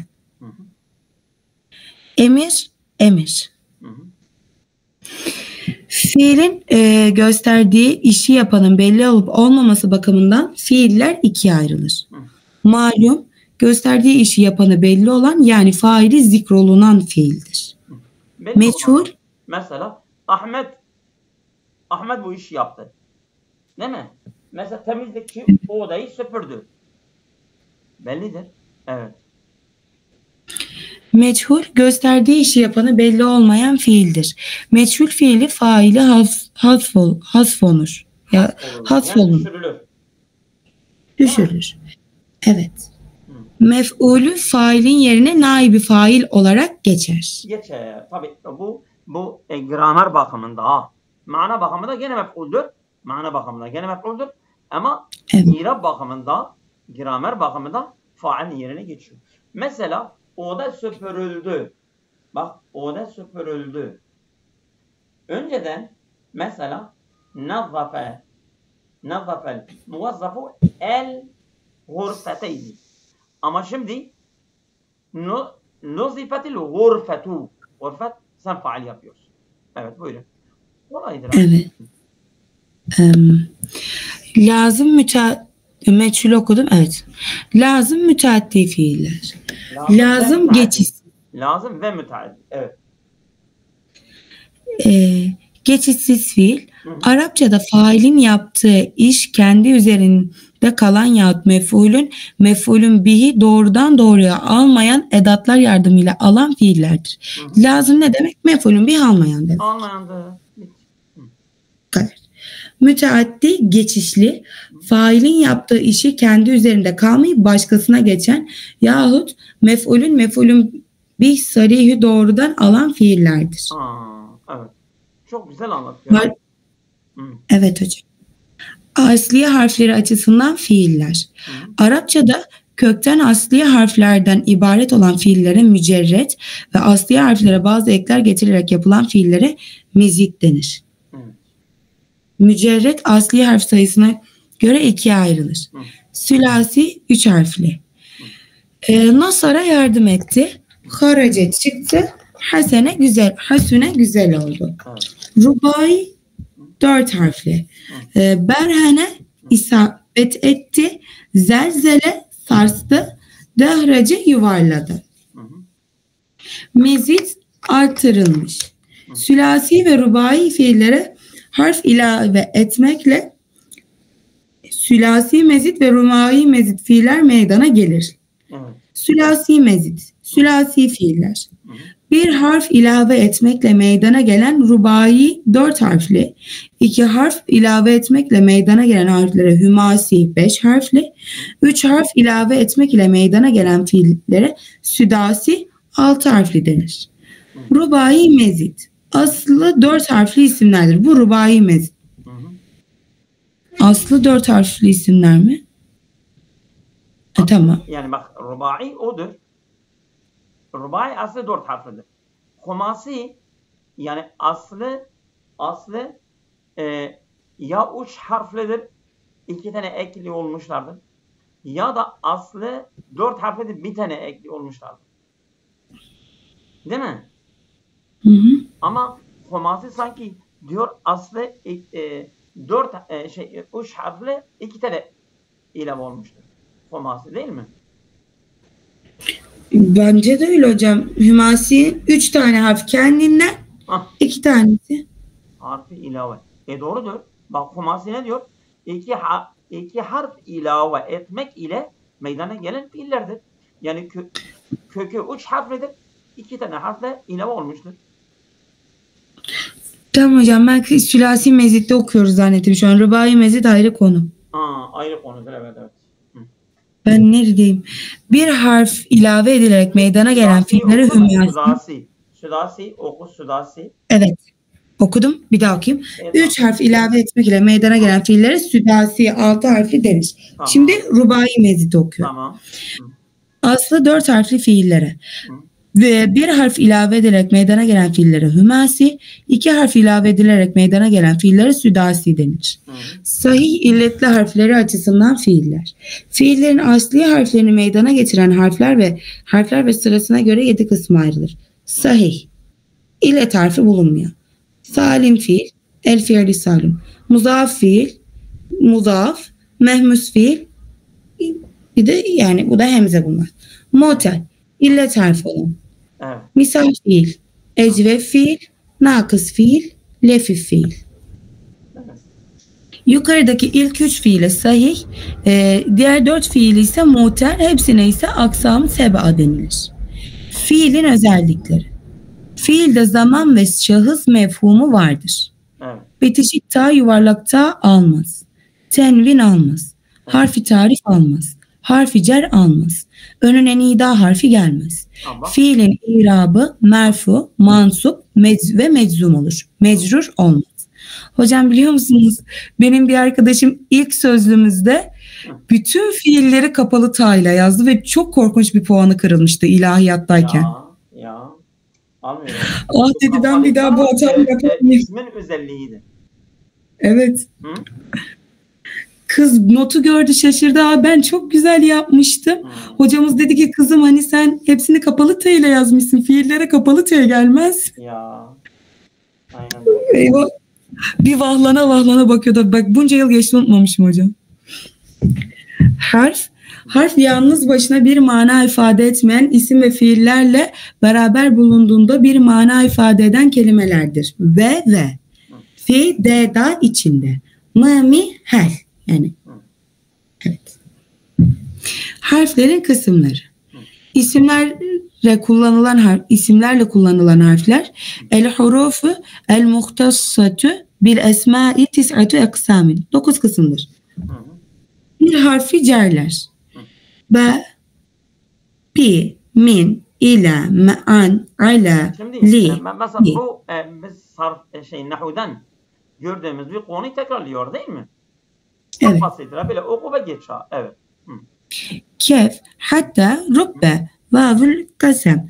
[SPEAKER 1] Emir. Fiilin gösterdiği işi yapanın belli olup olmaması bakımından fiiller ikiye ayrılır. Malum, gösterdiği işi yapanı belli olan, yani faili zikrolunan fiildir. Meçhul.
[SPEAKER 2] Mesela Ahmet bu işi yaptı. Değil mi? Mesela temizlikçi o odayı süpürdü. Bellidir. Evet.
[SPEAKER 1] Meçhul, gösterdiği işi yapanı belli olmayan fiildir. Meçhul fiili faili hasfolunur. Düşürülür. Evet. Mef'ulü failin yerine naibi fail olarak geçer.
[SPEAKER 2] Geçer. Tabii bu gramer bakımında, mana bakımında gene mef'uldür. Ama irab bakımında, gramer bakımında failin yerine geçiyor. Mesela oda süpürüldü. Bak, oda süpürüldü. Önceden mesela nazzafel muvazzafu el gurfeteyni. Ama şimdi nuzifetil gurfetu. Gurfet sen faal yapıyorsun. Evet, buyurun. Kolaydır.
[SPEAKER 1] Evet. Lazım meçhul okudum. Evet. Lazım müteaddi fiiller. Lazım geçiş.
[SPEAKER 2] Lazım ve müteaddi. Evet.
[SPEAKER 1] Geçişsiz fiil. Arapçada failin yaptığı iş kendi üzerinde kalan yahut mef'ulün bihi doğrudan doğruya almayan edatlar yardımıyla alan fiillerdir. Lazım ne demek? Mef'ulün bihi almayan demek. Müteaddi geçişli, failin yaptığı işi kendi üzerinde kalmayıp başkasına geçen yahut mef'ulün bih sarihü doğrudan alan fiillerdir.
[SPEAKER 2] Evet. Çok güzel anlatıyor.
[SPEAKER 1] Evet hocam. Asliye harfleri açısından fiiller. Arapçada kökten asliye harflerden ibaret olan fiillere mücerret ve asliye harflere bazı ekler getirilerek yapılan fiillere mezid denir. Mücerret asli harf sayısına göre ikiye ayrılır. Sülasi 3 harfli. Nasara yardım etti. Harace çıktı. Hasüne güzel oldu. Rubai 4 harfli. Berhane isabet etti. Zelzele sarstı. Dehrace yuvarladı. Mezid artırılmış. Sülasi ve rubai fiillere harf ilave etmekle sülasi mezid ve rubai mezid fiiller meydana gelir. Sülasi mezid, sülasi fiiller. Bir harf ilave etmekle meydana gelen rubai 4 harfli, 2 harf ilave etmekle meydana gelen harflere hümasi 5 harfli, 3 harf ilave etmek ile meydana gelen fiillere südasi 6 harfli denir. Rubai mezid. Aslı 4 harfli isimlerdir. Bu rubai mezid. Aslı 4 harfli isimler mi? Tamam.
[SPEAKER 2] Yani bak, rubai odur. Rubai aslı 4 harflidir. Humasi yani aslı ya 3 harflidir, 2 tane ekli olmuşlardır. Ya da aslı 4 harflidir, 1 tane ekli olmuşlardır. Değil mi? Ama humasi sanki diyor aslı 3 harfli 2 tane ilave olmuştur. Humasi değil mi?
[SPEAKER 1] Bence de öyle hocam. Hümasi 3 tane harf kendinden,
[SPEAKER 2] Hah,
[SPEAKER 1] 2 tanesi.
[SPEAKER 2] harfi ilave. Doğrudur. Bak Humasi ne diyor? İki harf ilave etmek ile meydana gelen fiillerdir. Yani kökü 3 harflidir. 2 tane harfle ilave olmuştur.
[SPEAKER 1] Tamam hocam, ben sülasi mezitte okuyoruz zannettim şu an. Rıbai mezit ayrı konu.
[SPEAKER 2] Ayrı konudur, evet. Hı.
[SPEAKER 1] Ben neredeyim? Bir harf ilave edilerek meydana gelen fiilleri hümasi.
[SPEAKER 2] Südasi oku, südasi.
[SPEAKER 1] Evet. Okudum. Bir daha okuyayım.
[SPEAKER 2] Evet,
[SPEAKER 1] 3 harf ilave etmek ile meydana gelen fiillere südasi 6 harfli denir.
[SPEAKER 2] Tamam.
[SPEAKER 1] Şimdi rubai mezit okuyorum.
[SPEAKER 2] Tamam.
[SPEAKER 1] Aslı 4 harfli fiillere
[SPEAKER 2] Hı.
[SPEAKER 1] ve bir harf ilave edilerek meydana gelen fiillere hümasi, 2 harf ilave edilerek meydana gelen fiillere südasi denir.
[SPEAKER 2] Hı.
[SPEAKER 1] Sahih illetli harfleri açısından fiiller. Fiillerin asli harflerini meydana getiren harfler ve sırasına göre 7 kısma ayrılır. Sahih, illet harfi bulunmuyor. Salim fiil, el fiili salim. Muzaf fiil, muzaf, mehmus fiil, bir de yani bu da hemze bunlar. Mu'tel, illet harfi olan.
[SPEAKER 2] Evet.
[SPEAKER 1] Misal fiil, ecvef fiil, nakıs fiil, lefif fiil.
[SPEAKER 2] Evet.
[SPEAKER 1] Yukarıdaki ilk 3 fiile sahih, diğer 4 fiili ise mu'tel, hepsine ise aksam seba denilir. Fiilin özellikleri. Fiilde zaman ve şahıs mefhumu vardır.
[SPEAKER 2] Evet.
[SPEAKER 1] Bitişik ta, yuvarlak ta almaz. Tenvin almaz. Harfi tarif almaz. Harfi cer almaz. Önüne nida harfi gelmez.
[SPEAKER 2] Ama
[SPEAKER 1] Fiilin irabı merfu, mansup ve meczum olur. Mecrur olmaz. Hocam biliyor musunuz? Benim bir arkadaşım ilk sözlüğümüzde bütün fiilleri kapalı ta ile yazdı ve çok korkunç bir puanı kırılmıştı ilahiyattayken.
[SPEAKER 2] ya almıyorum.
[SPEAKER 1] Ah dedi, ben bir daha bu hatayı yapamayayım.
[SPEAKER 2] İsmin özelliğiydi.
[SPEAKER 1] Evet.
[SPEAKER 2] Hı?
[SPEAKER 1] Kız notu gördü, şaşırdı. Aa, ben çok güzel yapmıştım. Hocamız dedi ki kızım hani sen hepsini kapalı T ile yazmışsın. Fiillere kapalı T gelmez.
[SPEAKER 2] Ya. Aynen.
[SPEAKER 1] Eyvah. Bir vahlana bakıyordu. Bak bunca yıl geçti, unutmamışım hocam. Harf yalnız başına bir mana ifade etmeyen isim ve fiillerle beraber bulunduğunda bir mana ifade eden kelimelerdir. Ve. Fi, de, da içinde. Mı, mi, hel. Yani. Evet. Harflerin kısımları. İsimlerle kullanılan harfler el hurufu el muhtassatu bil esma'i tis'atu eksamin. 9 kısımdır. Bir harfi cerler. Be, pi, min, ila, me'an, ala,
[SPEAKER 2] Şimdi
[SPEAKER 1] li.
[SPEAKER 2] mesela bu biz nahuden gördüğümüz bir konuyu tekrarlıyor değil mi? Çok
[SPEAKER 1] Evet.
[SPEAKER 2] basittir. Böyle oku ve geç. Evet.
[SPEAKER 1] Kef, hatta, rubbe, vavul, kasem,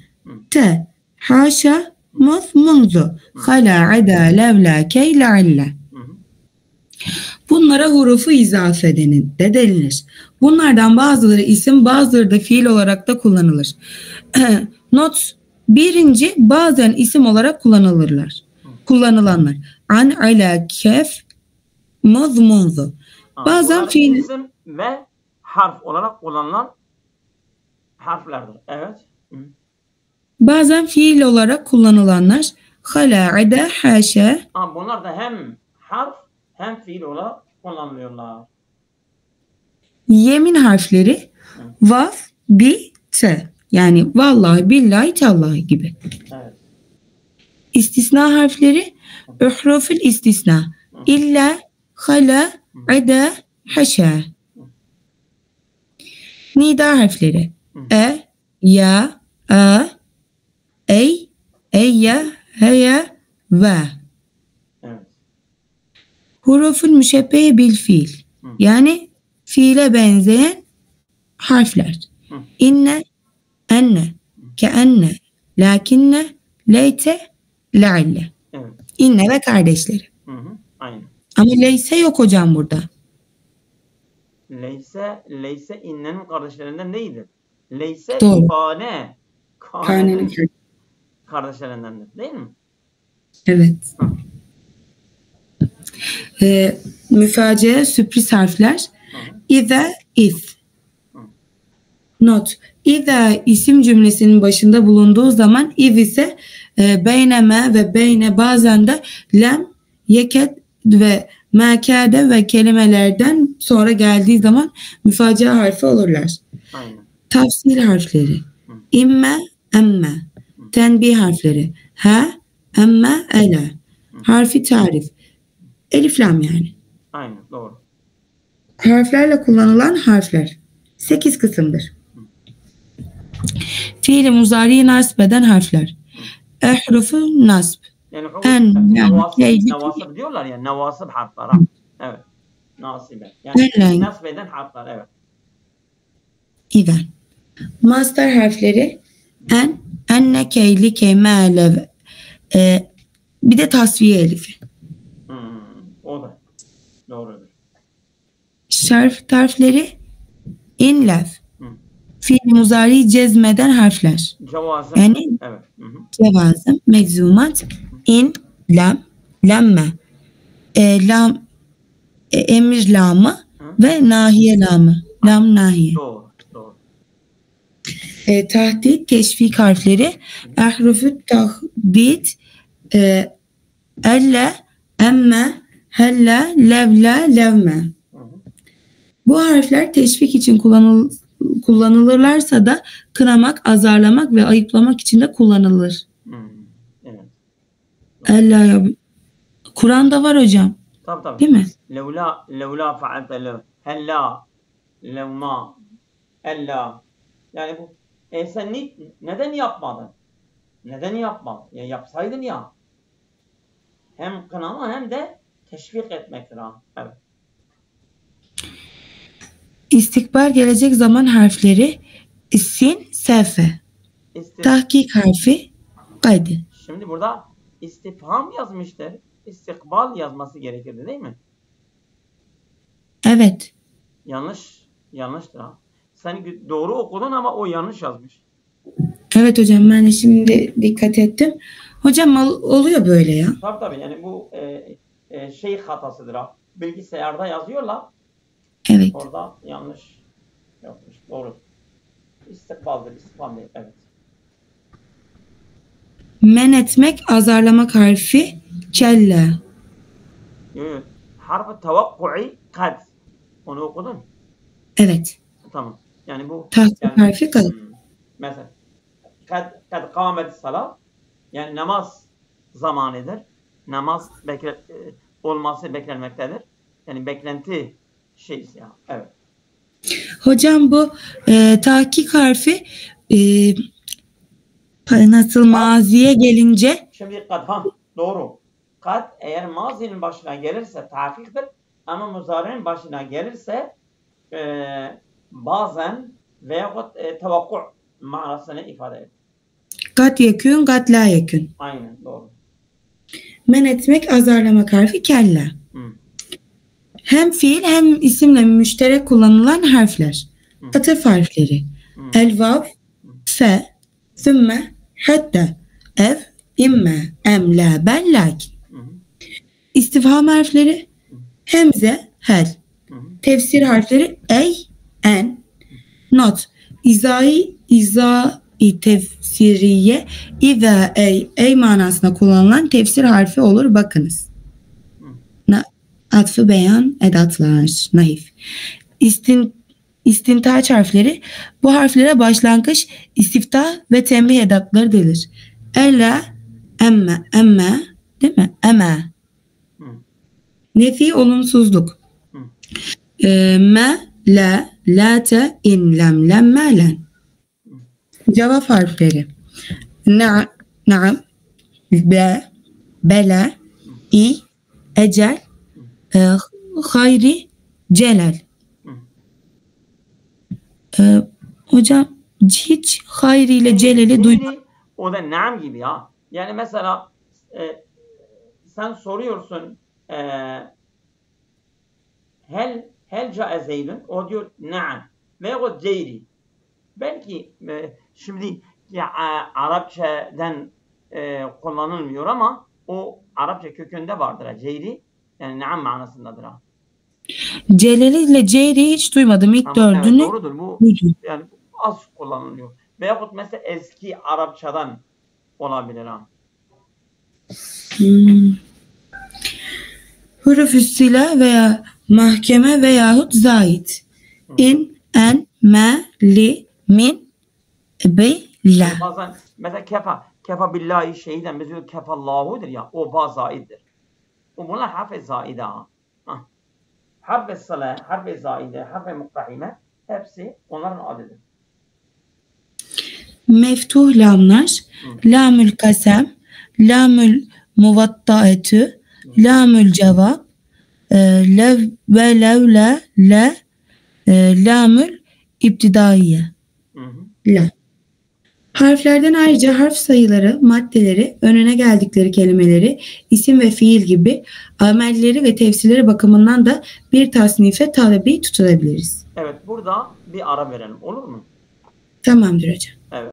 [SPEAKER 1] te, haşa, muz, munzu, hala, ada, levla, key, la'illa. Bunlara hurufu izafe de denilir. Bunlardan bazıları isim, bazıları da fiil olarak da kullanılır. Not, birinci bazen isim olarak kullanılanlar. An, ala, kef, muz, munzu. Bazen fiil.
[SPEAKER 2] İsim ve harf olarak kullanılan harflerdir. Evet.
[SPEAKER 1] Bazen fiil olarak kullanılanlar hala, ada, haşa.
[SPEAKER 2] Bunlar da hem harf hem fiil olarak kullanılıyorlar.
[SPEAKER 1] Yemin harfleri vav, bi, te. Yani vallahi, billahi, tallahi gibi.
[SPEAKER 2] Evet.
[SPEAKER 1] İstisna harfleri uhruful istisna. İlla, hala, ada, haşa. Nida harfleri ya, a, ey, eyye, heye, ve.
[SPEAKER 2] Evet.
[SPEAKER 1] Huruful müşebbehe bil fiil. Yani fiile benzeyen harfler. İnne, enne, keenne, lakinne, leyte, le'ille.
[SPEAKER 2] Evet.
[SPEAKER 1] İnne ve kardeşleri.
[SPEAKER 2] Aynen.
[SPEAKER 1] Ama leyse yok hocam burada.
[SPEAKER 2] Leyse innenin kardeşlerinden değildir. Leyse
[SPEAKER 1] Doğru.
[SPEAKER 2] kane'nin kardeşlerindendir. Değil mi?
[SPEAKER 1] Evet. Müfaciye, sürpriz harfler. İze, iz. Not. İza isim cümlesinin başında bulunduğu zaman iz ise beyneme ve beyne bazen de lem, yeket ve mekade ve kelimelerden sonra geldiği zaman müfacaa harfi olurlar.
[SPEAKER 2] Aynen.
[SPEAKER 1] Tafsil harfleri.
[SPEAKER 2] Hı.
[SPEAKER 1] İmme, emme. Tenbih harfleri. Ha, emme, ele. Harfi tarif. Elif lam yani.
[SPEAKER 2] Aynen doğru.
[SPEAKER 1] Harflerle kullanılan harfler. 8 kısımdır. Fiili muzariyi nasb eden harfler. Ehrufu nasb.
[SPEAKER 2] Yani
[SPEAKER 1] En,
[SPEAKER 2] nevasib diyorlar ya, nevasib harfler. Ha. Evet. Nasibe. Yani nasb eden harfler, evet.
[SPEAKER 1] İven. Mastar harfleri en, enne, keyli, keyme, lev. Bir de tasfiye elifi.
[SPEAKER 2] O da doğrudur.
[SPEAKER 1] Şerf harfleri in, lev. Fiil muzari cezmeden harfler.
[SPEAKER 2] Cevazım.
[SPEAKER 1] Yani
[SPEAKER 2] evet.
[SPEAKER 1] Cevazım, meczumat, in, lam, lemme, lam, emir lamı ve nahiye lamı. Lam, nahiye.
[SPEAKER 2] Doğru.
[SPEAKER 1] Tahdit, teşvik harfleri. Ahrufü tahdit, elle, emme, helle, levle, levme. Bu harfler teşvik için kullanılırlarsa da kınamak, azarlamak ve ayıplamak için de kullanılır.
[SPEAKER 2] Evet.
[SPEAKER 1] Allah ya. Kur'an'da var hocam.
[SPEAKER 2] Tabii.
[SPEAKER 1] Değil mi?
[SPEAKER 2] Levla fa'alte lev. Hella. Levma. Ella. Yani bu sen neden yapmadın? Neden yapmadın? Ya yapsaydın ya. Hem kınama hem de teşvik etmektir ha. Evet.
[SPEAKER 1] İstikbal gelecek zaman harfleri sin, sefe. Tahkik harfi kaydı.
[SPEAKER 2] Şimdi burada istifham yazmıştır. İstikbal yazması gerekirdi değil mi?
[SPEAKER 1] Evet.
[SPEAKER 2] Yanlıştır ha. Sen doğru okudun ama o yanlış yazmış.
[SPEAKER 1] Evet hocam, ben de şimdi dikkat ettim. Hocam oluyor böyle ya.
[SPEAKER 2] Tabii yani bu şey hatasıdır ha. Bilgisayarda yazıyorlar.
[SPEAKER 1] Evet.
[SPEAKER 2] Orada yanlış yapmış. Doğru. İstikbaldır, istikbal değil. Evet.
[SPEAKER 1] Men etmek, azarlamak harfi kelle.
[SPEAKER 2] Evet. Harf-ı tevakku'i kad. Onu okudun.
[SPEAKER 1] Evet.
[SPEAKER 2] Tamam. Yani bu
[SPEAKER 1] tahkik harfi kad.
[SPEAKER 2] Mesela kad kâmet salat, yani namaz zamanıdır. Namaz olması beklenmektedir. Yani beklenti şeysi ya. Evet.
[SPEAKER 1] Hocam bu tahkik harfi nasıl maziye gelince?
[SPEAKER 2] Şimdi kad doğru. Kad eğer mazinin başına gelirse tahkiktir, ama muzari'nin başına gelirse bazen veyahut tevakku manasını ifade eder.
[SPEAKER 1] Kat yekün, kat la yekün.
[SPEAKER 2] Aynen doğru.
[SPEAKER 1] Men etmek, azarlamak harfi kelle. Hem fiil hem isimle müşterek kullanılan harfler. Atıf harfleri. El vav, fe, sümme, hatta, ev, imme, em, la, bel, lakin. İstifham harfleri hemze, hel. Tefsir harfleri ey, en. Not. İzai tefsiriye İza, ey manasında kullanılan tefsir harfi olur. Bakınız. Atfı, beyan, edatlar, naif. İstintaç harfleri bu harflere başlangıç, istiftah ve tembih edatları denir. Ella, emme, değil mi? Eme. Nefi, olumsuzluk. Me, la, late, in, lem, lemme, len. Cevap harfleri. Na'am, bela, i, ecel, hayri, celal. Hocam hiç hayri ile celali duydum.
[SPEAKER 2] O da naam gibi ya. Yani mesela sen soruyorsun hel cae zeydun, o diyor naam ve o ceyri. Belki şimdi ya, Arapçadan kullanılmıyor ama o Arapça kökünde vardır. Ceyri yani naam manasındadır.
[SPEAKER 1] Celali ile ceyri hiç duymadım. İlk dördünü.
[SPEAKER 2] Evet, doğrudur. Bu yani az kullanılıyor. Veyahut mesela eski Arapçadan olabilir ha.
[SPEAKER 1] Huruf-ü sila veya mahkeme veyahut zait. İn, en, me, li, min, bi, la.
[SPEAKER 2] Bazen mesela kefa billahi şehiden biz diyoruz kefallahu ya, o ba zaittir. O bunlar harf-i zaide ha. Harf-i sala, harf-i zaide, harf-i muktahime hepsi onların adıdır.
[SPEAKER 1] Meftuh lamlar, lamül kasem, lamül muvattaetü, lamül cevap, lev ve levle, le, lamül iptidaiye. La. Harflerden ayrıca harf sayıları, maddeleri, önüne geldikleri kelimeleri, isim ve fiil gibi amelleri ve tefsirleri bakımından da bir tasnife tabi tutulabiliriz.
[SPEAKER 2] Evet, burada bir ara verelim, olur mu?
[SPEAKER 1] Tamamdır hocam.
[SPEAKER 2] Evet.